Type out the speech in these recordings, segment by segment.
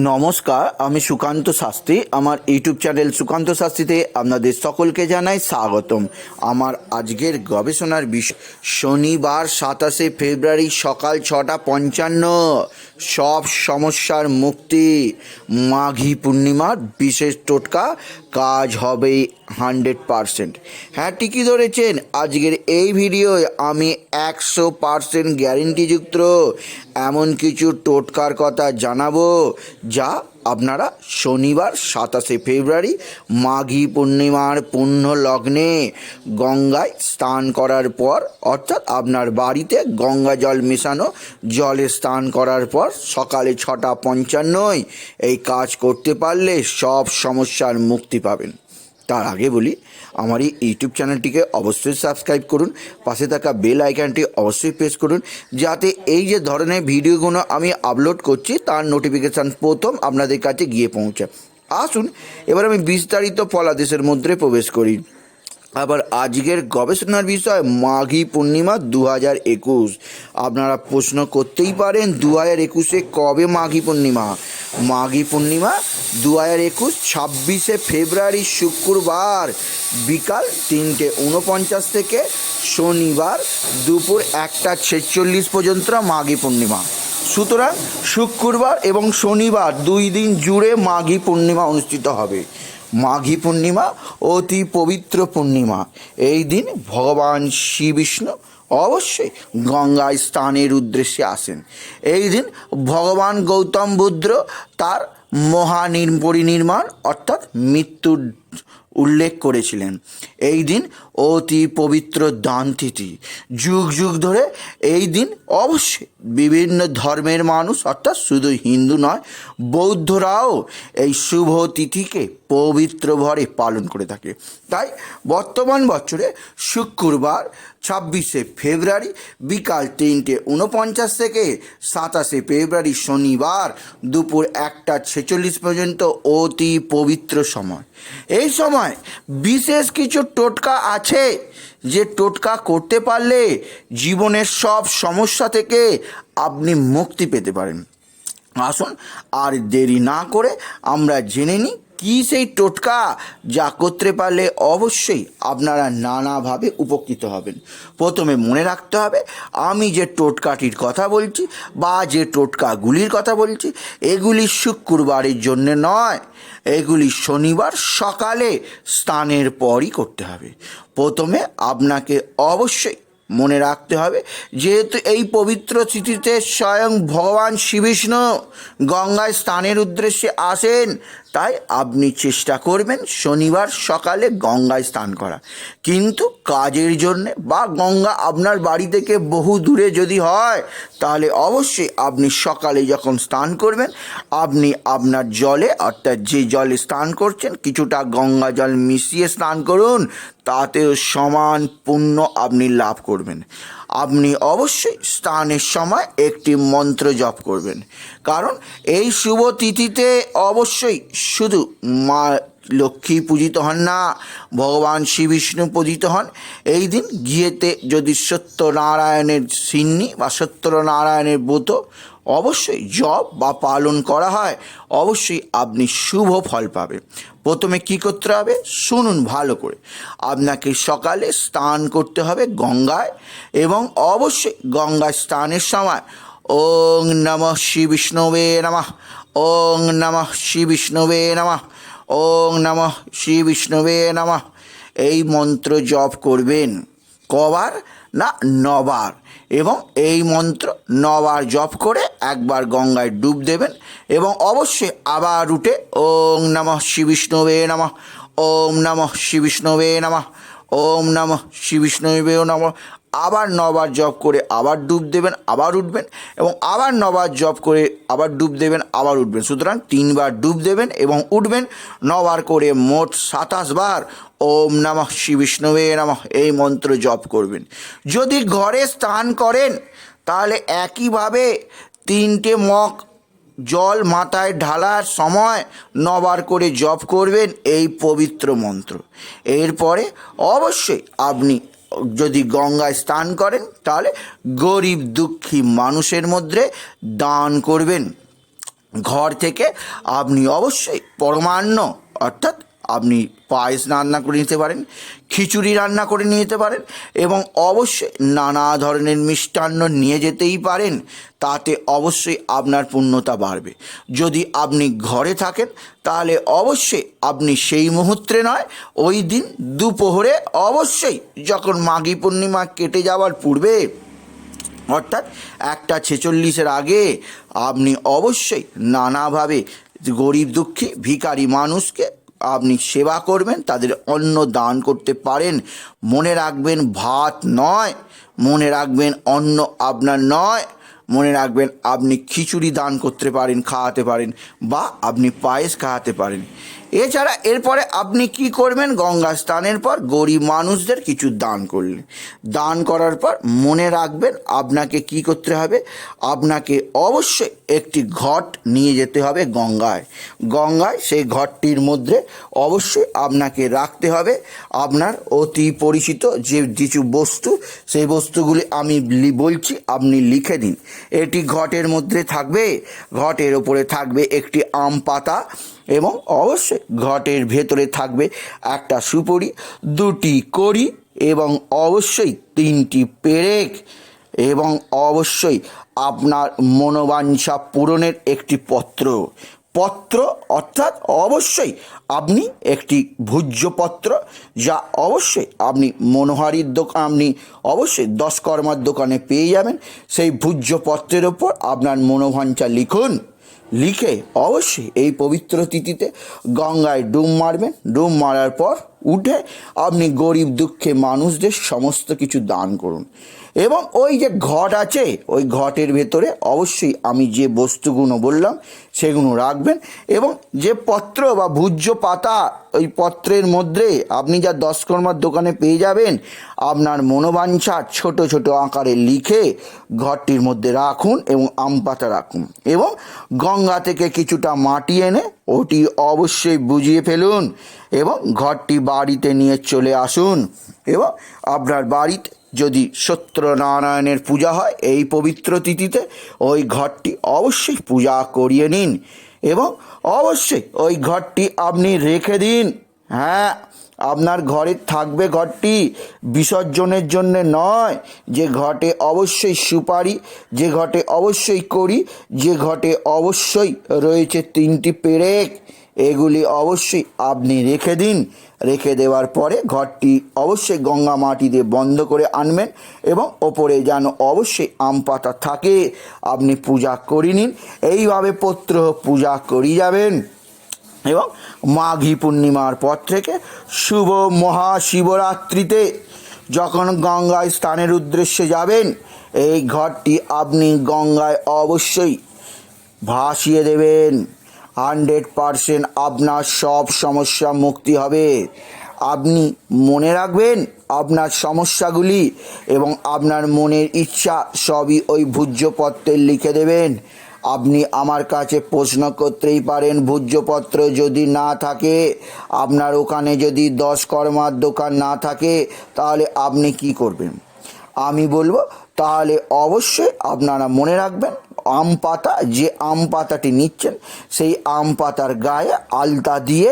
নমস্কার, আমি সুকান্ত শাস্ত্রী। আমার ইউটিউব চ্যানেল সুকান্ত শাস্ত্রীতে আপনাদের সকলকে জানাই স্বাগতম। আমার আজকের গবেষণার বিষয় শনিবার 27শে ফেব্রুয়ারি সকাল 6:55 সব সমস্যার মুক্তি। মাঘী পূর্ণিমার বিশেষ টোটকা কাজ হবে 100%। হ্যাঁ, ঠিকই ধরেছেন। আজকের এই ভিডিওয় আমি 100% গ্যারেন্টিযুক্ত এমন কিছু টোটকার কথা জানাবো যা আপনারা শনিবার 27শে ফেব্রুয়ারি মাঘী পূর্ণিমার পুণ্য লগ্নে গঙ্গায় স্নান করার পর, অর্থাৎ আপনার বাড়িতে গঙ্গা জল মেশানো জলে স্নান করার পর সকালে 6:55 এই কাজ করতে পারলে সব সমস্যার মুক্তি পাবেন। তার আগে বলি, আমার এই ইউটিউব চ্যানেলটিকে অবশ্যই সাবস্ক্রাইব করুন, পাশে থাকা বেল আইকনটি অবশ্যই প্রেস করুন, যাতে এই যে ধরনের ভিডিওগুলো আমি আপলোড করছি তার নোটিফিকেশান প্রথম আপনাদের কাছে গিয়ে পৌঁছায়। আসুন এবার আমি বিস্তারিত ফলাদেশের মধ্যে প্রবেশ করি। আবার আজকের গবেষণার বিষয় মাঘী পূর্ণিমা 2021। আপনারা প্রশ্ন করতেই পারেন 2021-এ কবে মাঘী পূর্ণিমা? মাঘী পূর্ণিমা 2021 26শে ফেব্রুয়ারি শুক্রবার বিকাল 3:49 থেকে শনিবার দুপুর 1:46 পর্যন্ত মাঘী পূর্ণিমা। সুতরাং শুক্রবার এবং শনিবার 2 দিন জুড়ে মাঘী পূর্ণিমা অনুষ্ঠিত হবে। মাঘী পূর্ণিমা অতি পবিত্র পূর্ণিমা। এই দিন ভগবান শ্রী বিষ্ণু অবশ্যই গঙ্গায় স্নানের উদ্দেশ্যে আসেন। এই দিন ভগবান গৌতম বুদ্ধ তার মহাপরিনির্বাণ অর্থাৎ মৃত্যুর উল্লেখ করেছিলেন। এই দিন অতি পবিত্র দান তিথি। যুগ যুগ ধরে এই দিন অবশ্যই বিভিন্ন ধর্মের মানুষ, অর্থাৎ শুধু হিন্দু নয়, বৌদ্ধরাও এই শুভ তিথিকে পবিত্র ভরে পালন করে থাকে। তাই বর্তমান বছরে শুক্রবার 26শে ফেব্রুয়ারি বিকাল 3:49 থেকে 27শে ফেব্রুয়ারি শনিবার দুপুর 1:46 পর্যন্ত অতি পবিত্র সময়। এই সময় বিশেষ কিছু টোটকা আছে যে টোটকা করতে পারলে জীবনের সব সমস্যা থেকে আপনি মুক্তি পেতে পারেন। আসুন আর দেরি না করে আমরা জেনে নিই কী সেই টোটকা যা করতে পারলে অবশ্যই আপনারা নানাভাবে উপকৃত হবেন। প্রথমে মনে রাখতে হবে, আমি যে টোটকাটির কথা বলছি বা যে টোটকাগুলির কথা বলছি এগুলি শুক্রবারের জন্য নয়, এগুলি শনিবার সকালে স্নানের পরই করতে হবে। প্রথমে আপনাকে অবশ্যই মনে রাখতে হবে, যেহেতু এই পবিত্র তিথিতে স্বয়ং ভগবান শ্রীবিষ্ণু গঙ্গায় স্নানের উদ্দেশ্যে আসেন, তাই আপনি চেষ্টা করবেন শনিবার সকালে গঙ্গায় স্নান করা। কিন্তু কাজের জন্যে বা গঙ্গা আপনার বাড়ি থেকে বহু দূরে যদি হয়, তাহলে অবশ্যই আপনি সকালে যখন স্নান করবেন আপনি আপনার জলে, অর্থাৎ যে জলে স্নান করছেন, কিছুটা গঙ্গা জল মিশিয়ে স্নান করুন, তাতেও সমান পুণ্য আপনি লাভ করবেন। আপনি অবশ্যই স্নানের সময় একটি মন্ত্র জপ করবেন, কারণ এই শুভ তিথিতে অবশ্যই শুধু মা লক্ষ্মী পূজিত হন না, ভগবান শ্রী বিষ্ণু পূজিত হন। এই দিন গিয়েতে যদি সত্যনারায়ণের সিন্নি বা সত্যনারায়ণের ব্রত অবশ্যই জপ বা পালন করা হয়, অবশ্যই আপনি শুভ ফল পাবেন। প্রথমে কী করতে হবে শুনুন ভালো করে। আপনাকে সকালে স্নান করতে হবে গঙ্গায়, এবং অবশ্যই গঙ্গায় স্নানের সময় ওং নমঃ শ্রী বিষ্ণুবে নমঃ, ওং নমঃ শ্রী বিষ্ণুবে নমঃ, ওং নমঃ শ্রী বিষ্ণুবে নমঃ এই মন্ত্র জপ করবেন। কবার না 9 বার। এবং এই মন্ত্র 9 বার জপ করে একবার গঙ্গায় ডুব দেবেন, এবং অবশ্যই আবার উঠে ওং নমঃ শ্রী বিষ্ণুবে নমঃ, ওম নমঃ শ্রী বিষ্ণুবে নমঃ, ওম নমঃ শ্রী বিষ্ণুবে নমঃ আবার 9 বার জপ করে আবার ডুব দেবেন, আবার উঠবেন, এবং আবার 9 বার জপ করে আবার ডুব দেবেন, আবার উঠবেন। সুতরাং 3 বার ডুব দেবেন এবং উঠবেন, 9 বার করে মোট 27 বার ওম নমঃ শ্রী বিষ্ণুবে নমঃ এই মন্ত্র জপ করবেন। যদি ঘরে স্নান করেন তাহলে একইভাবে 3টে মগ জল মাথায় ঢালার সময় 9 বার করে জপ করবেন এই পবিত্র মন্ত্র। এরপরে অবশ্যই আপনি যদি গঙ্গায় স্নান করেন তাহলে গরিব দুঃখী মানুষের মধ্যে দান করবেন। ঘর থেকে আপনি অবশ্যই পরমান্ন অর্থাৎ আপনি পায়েস রান্না করে নিতে পারেন, খিচুড়ি রান্না করে নিয়ে যেতে পারেন এবং অবশ্যই নানা ধরনের মিষ্টান্ন নিয়ে যেতেই পারেন। তাতে অবশ্যই আপনার পুণ্যতা বাড়বে। যদি আপনি ঘরে থাকেন তাহলে অবশ্যই আপনি সেই মুহূর্তে নয়, ওই দিন দুপুরে অবশ্যই যখন মাঘী পূর্ণিমা কেটে যাওয়ার পূর্বে অর্থাৎ 1:46 আগে আপনি অবশ্যই নানাভাবে গরিব দুঃখী ভিখারি মানুষকে আপনি সেবা করবেন, তাদের অন্ন দান করতে পারেন। মনে রাখবেন ভাত নয়, মনে রাখবেন অন্ন আপনার নয়, মনে রাখবেন আপনি খিচুড়ি দান করতে পারেন, খাওয়াতে পারেন বা আপনি পায়েস খাওয়াতে পারেন। এছাড়া এরপরে আপনি কি করবেন, গঙ্গা স্নানের পর গরিব মানুষদের কিছু দান করলেন। দান করার পর মনে রাখবেন আপনাকে কি করতে হবে, আপনাকে অবশ্যই একটি ঘট নিয়ে যেতে হবে গঙ্গায়। সেই ঘটটির মধ্যে অবশ্যই আপনাকে রাখতে হবে আপনার অতি পরিচিত যে কিছু বস্তু, সেই বস্তুগুলি আমি বলছি, আপনি লিখে দিন। এটি ঘটের মধ্যে থাকবে, ঘটের ওপরে থাকবে একটি আম পাতা এবং অবশ্যই ঘটের ভেতরে থাকবে একটা সুপুরি, 2টি কড়ি এবং অবশ্যই 3টি পেরেক এবং অবশ্যই আপনার মনোবাঞ্ছা পূরণের একটি পত্র অর্থাৎ অবশ্যই আপনি একটি ভূজ্যপত্র, যা অবশ্যই আপনি মনোহারীর দোকান, আপনি অবশ্যই 10 কর্মার দোকানে পেয়ে যাবেন। সেই ভূজ্যপত্রের ওপর আপনার মনোবাঞ্ছা লিখুন। লিখে অবশ্যই এই পবিত্র তিথিতে গঙ্গায় ডুব মারবেন। ডুব মারার পর উঠে আপনি গরিব দুঃখে মানুষদের সমস্ত কিছু দান করুন এবং ওই যে ঘট আছে, ওই ঘটের ভেতরে অবশ্যই আমি যে বস্তুগুলো বললাম সেগুলো রাখবেন এবং যে পত্র বা ভূজ্য পাতা, ওই পত্রের মধ্যে আপনি যা 10 কর্মার দোকানে পেয়ে যাবেন, আপনার মনোবাঞ্ছা ছোট ছোট আকারে লিখে ঘরটির মধ্যে রাখুন এবং আম পাতা রাখুন এবং গঙ্গা থেকে কিছুটা মাটি এনে ওটি অবশ্যই বুঝিয়ে ফেলুন এবং ঘরটি বাড়িতে নিয়ে চলে আসুন এবং আপনার বাড়িতে যদি সত্যনারায়ণের পূজা হয় এই পবিত্র তিথিতে, ওই ঘরটি অবশ্যই পূজা করিয়ে নিন এবং অবশ্যই ওই ঘরটি আপনি রেখে দিন। হ্যাঁ, আপনার ঘরে থাকবে ঘরটি, বিসর্জনের জন্য নয়। যে ঘটে অবশ্যই সুপারি, যে ঘটে অবশ্যই কড়ি, যে ঘটে অবশ্যই রয়েছে 3টি পেরেক, এগুলি অবশ্যই আপনি রেখে দিন। রেখে দেওয়ার পরে ঘরটি অবশ্যই গঙ্গা মাটি দিয়ে বন্ধ করে আনবেন এবং ওপরে যেন অবশ্যই আম পাতা থাকে, আপনি পূজা করে নিন। এইভাবে পত্র পূজা করে যাবেন এবং মাঘী পূর্ণিমার পর থেকে শুভ মহাশিবরাত্রিতে যখন গঙ্গায় স্নানের উদ্দেশ্যে যাবেন, এই ঘরটি আপনি গঙ্গায় অবশ্যই ভাসিয়ে দেবেন। 100% আপনার সব সমস্যা মুক্তি হবে। আপনি মনে রাখবেন আপনার সমস্যাগুলি এবং আপনার মনের ইচ্ছা সবই ওই ভূজ্যপত্রে লিখে দেবেন। আপনি আমার কাছে প্রশ্ন করতেই পারেন, ভূজ্যপত্র যদি না থাকে, আপনার ওখানে যদি 10 কর্মার দোকান না থাকে, তাহলে আপনি কি করবেন? আমি বলবো তাহলে অবশ্যই আপনারা মনে রাখবেন, আম পাতা, যে আম পাতাটি নিচ্ছেন সেই আম পাতার গায়ে আলতা দিয়ে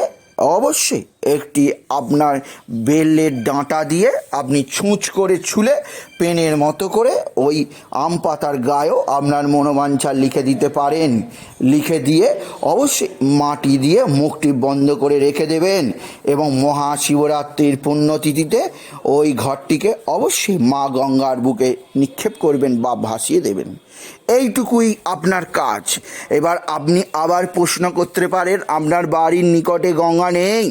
অবশ্যই একটি আপনার বেলের ডাঁটা দিয়ে আপনি ছুঁচ করে ছুলে পেনের মতো করে ওই আম পাতার গায়েও আপনার মনোবাঞ্ছা লিখে দিতে পারেন। লিখে দিয়ে অবশ্যই মাটি দিয়ে মুখটি বন্ধ করে রেখে দেবেন এবং মহাশিবরাত্রির পুণ্যতিথিতে ওই ঘরটিকে অবশ্যই মা গঙ্গার বুকে নিক্ষেপ করবেন বা ভাসিয়ে দেবেন। এইটুকুই আপনার কাজ। এবার আপনি আবার প্রশ্ন করতে পারেন, আপনার বাড়ির নিকটে গঙ্গা নেই।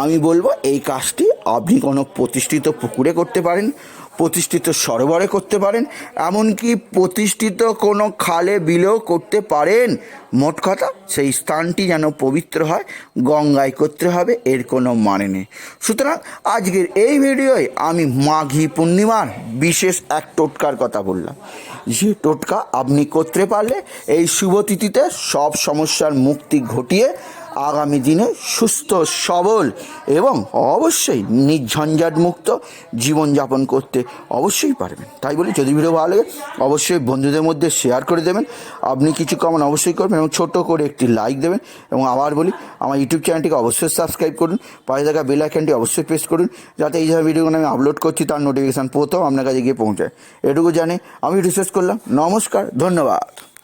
আমি বলবো এই কাজটি আপনি কোনো প্রতিষ্ঠিত পুকুরে করতে পারেন, প্রতিষ্ঠিত সরোবরে করতে পারেন, এমনকি প্রতিষ্ঠিত কোনো খালে বিলেও করতে পারেন। মোট কথা সেই স্থানটি যেন পবিত্র হয়, গঙ্গায় করতে হবে, এর কোনো মানে নেই। সুতরাং আজকের এই ভিডিওয় আমি মাঘী পূর্ণিমার বিশেষ এক টোটকার কথা বললাম, যে টোটকা আপনি করতে পারলে এই শুভ তিথিতে সব সমস্যার মুক্তি ঘটিয়ে আগামী দিনে সুস্থ সবল এবং অবশ্যই নির্ঝঞ্ঝাট মুক্ত জীবনযাপন করতে অবশ্যই পারবেন। তাই বলি, যদি ভিডিও ভালো লাগে অবশ্যই বন্ধুদের মধ্যে শেয়ার করে দেবেন। আপনি কিছু কমেন্ট অবশ্যই করবেন এবং ছোট্ট করে একটি লাইক দেবেন। এবং আবার বলি, আমার ইউটিউব চ্যানেলটিকে অবশ্যই সাবস্ক্রাইব করুন, পাশে থাকা বেল আইকনটি অবশ্যই প্রেস করুন, যাতে এই ধরনের ভিডিওগুলো আমি আপলোড করছি তার নোটিফিকেশান প্রথম আপনার কাছে গিয়ে পৌঁছায়। এটুকু জানি আমি রিসার্চ করলাম। নমস্কার, ধন্যবাদ।